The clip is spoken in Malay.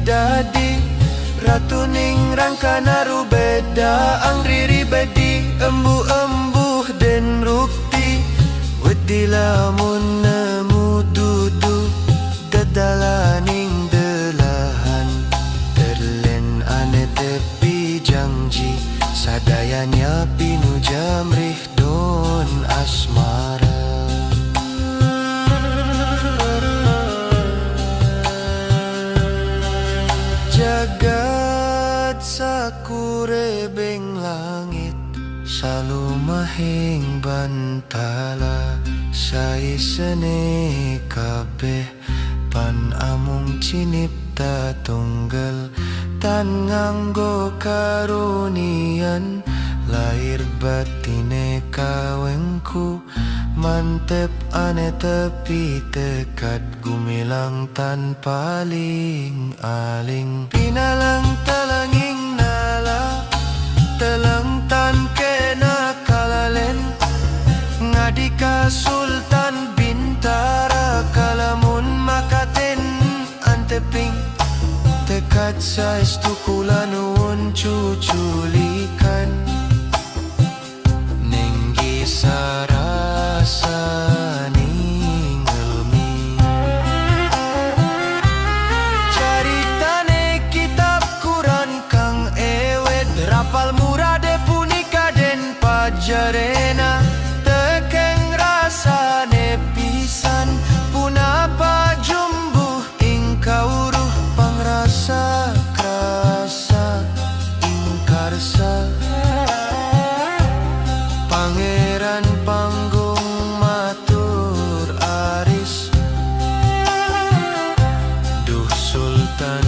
dadi ratu ning rangka naru beda angriri bedi embuh-embuh den rukti wedi lamun nemu dudu dadalaning delahan terlen ane tepi janji sadayanya pinu jamrih don asmara. Jagat sakurebeng langit salumahing bantala saisene kabeh pan amung cinipta tunggal tan nganggo karunian lahir batine kawengku mantep ane tepi tekad gumilang tan paling aling pinalang talanging nala telang tan kena kalalen ngadika sultan bintara kalamun makaten anteping tekad saestu kula nuwun cuculikan ninggi sarasaning ngelmi caritane kitab Quran kang ewet rapal murade punika den pajarena tekeng rasane pisan punapa jumbuh ing kawruh pangrasa krasa ing karsa Pangeran panggung matur aris duh sultan